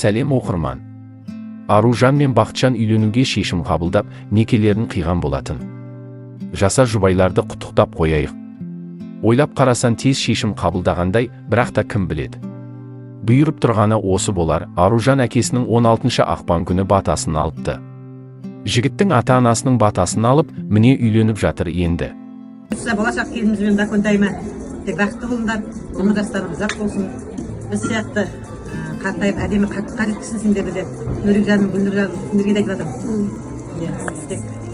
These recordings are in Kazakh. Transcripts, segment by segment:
сәлем оқырман. Аружан мен Бақытжан үйленуге шешім қабылдап, некелерін қиған болатын. Жаса жұбайларды құттықтап қояйық. Ойлап қарасан тез шешім қабылдағандай, бірақ та кім біледі. Бұйырып тұрғаны осы болар. Аружан әкесінің 16 ақпан күні батасын алыпты. Жігіттің ата-анасының батасын алып, міне үйленіп жатыр енді. Болашақ келінімізбен даконтайма. Тек бақытты болыңдар, өмірдастарымыз ұзақ болсын. Біз сияқты қартайып әдемі қарт еткізсін сендерді де. Нұржаным, Гүлнұржаным, сендерге де айтып жатырмын.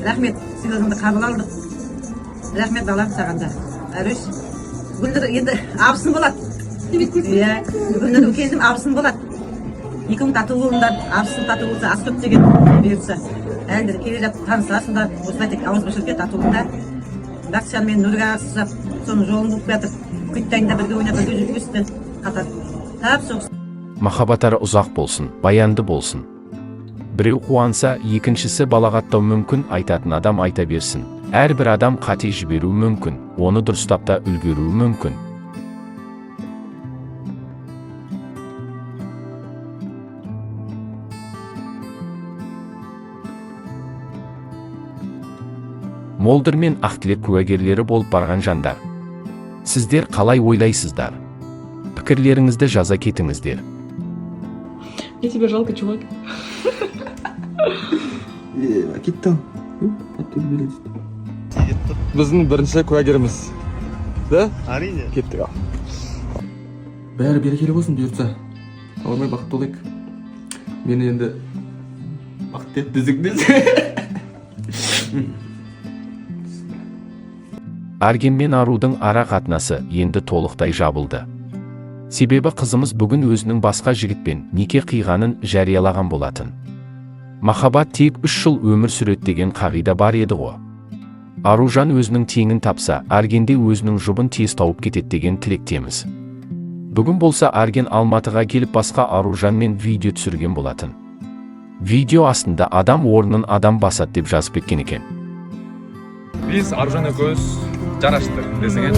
Рахмет, сыйлығыңды қабыл алдық. Рахмет балам саған да. Арыш, Гүлнұр енді абысын болады. Гүлнұр үлкенім абысын болады. Екеуің тату болыңдар, абысын тату болса, ас көп деген бұйыртса. Әлдір келе жатып танысасыңдар, осылай тек ауыз бішірге тату болыңдар. Бақытжан мен Нұрға сызап, соның жолын болып жатыр. Күттайында бірге ойнап, бірге жүріп өсті. Қатар. Тап соғсын. Махаббатары ұзақ болсын, баянды болсын. Біреу қуанса, екіншісі балағаттау мүмкін, айтатын адам айта берсін. Әрбір адам қате жіберу мүмкін, оны дұрыстап та үлгеру мүмкін. Молдыр мен Ақтілек куәгерлері болып барған жандар. Сіздер қалай ойлайсыздар? Пікірлеріңізді жаза кетіңіздер. Мне тебя жалко, чувак. Кеттім. Біздің бірінші куәгеріміз. Да? Әрине. Кеттік ал. Бәрі берекелі болсын бұйыртса. Ауырмай бақытты болайық. Мені енді бақытты ет дізік. Арген мен Арудың ара қатынасы енді толықтай жабылды. Себебі қызымыз бүгін өзінің басқа жігітпен неке қиғанын жариялаған болатын. Махаббат тек 3 жыл өмір сүреді деген қағида бар еді ғой. Аружан өзінің теңін тапса, Аргенде өзінің жұбын тез тауып кетеді деген тілектеміз. Бүгін болса Арген Алматыға келіп басқа Аружанмен видео түсірген болатын. Видео астында адам орнын адам басады деп жазып кеткен екен. Biz Arujан көз жараштық десеңе.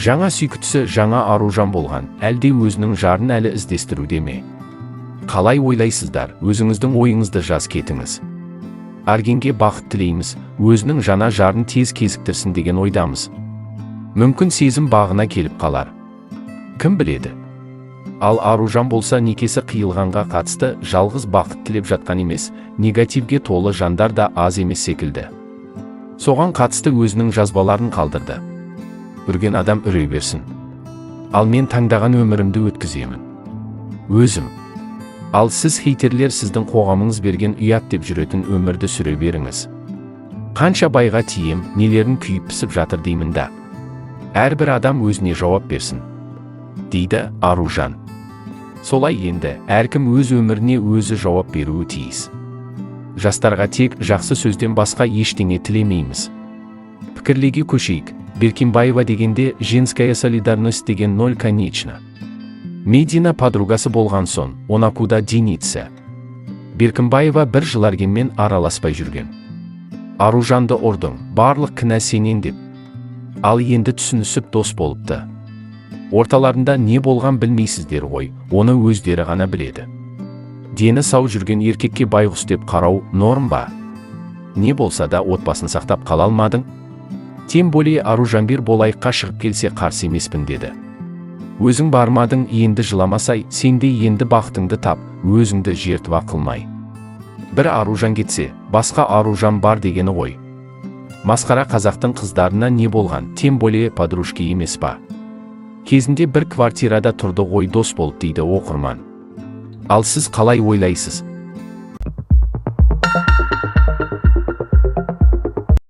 Жаңа сүйіктісі жаңа Аружан болған, әлде өзінің жарын әлі іздестіруде ме? Қалай ойлайсыздар? Өзіңіздің ойыңызды жаз кетіңіз. Аргенге бақыт тілейміз, өзінің жаңа жарын тез кезіктірсін деген ойдамыз. Мүмкін сезім бағына келіп қалар. Кім біледі? Ал Аружан болса некесі қиылғанға қатысты жалғыз бақыт тілеп жатқан емес, негативге толы жандар да аз емес секілді. Соған қатысты өзінің жазбаларын қалдырды. Үрген адам үрей берсін. Ал мен таңдаған өмірімді өткіземін. Өзім. Ал сіз хейтерлер сіздің қоғамыңыз берген ұят деп жүретін өмірді сүре беріңіз. Қанша байға тием, нелерін күйіп пісіп жатыр деймін да. Әрбір адам өзіне жауап берсін. Дейді Аружан. Солай енді, әркім өз өміріне өзі жауап беруі тиіс. Жастарға тек жақсы сөзден басқа ештеңе тілемейміз. Пікірлеге көшейік. Беркимбаева дегенде женская солидарность деген 0 конечно. Медина подругасы болған сон, она куда денется. Беркимбаева бір жыл Аргенмен араласпай жүрген. Аружанды ұрдың, барлық кінә сенен деп. Ал енді түсінісіп дос болыпты. Орталарында не болған білмейсіздер ғой, оны өздері ғана біледі. Дені сау жүрген еркекке байғұс деп қарау норм ба? Не болса да отбасын сақтап қала алмадың? Тем более Аружанбер болайыққа шығып келсе қарсы емеспін деді. Өзің бармадың, енді жыламасай, сенде енді бақытыңды тап, өзіңді жертва қылмай. Бір Аружан кетсе, басқа Аружан бар дегені ғой. Масқара қазақтың қыздарына не болған, тем более подружки емес па? Кезінде бір квартирада тұрды ғой дос болып дейді оқырман. Ал сіз қалай ойлайсыз?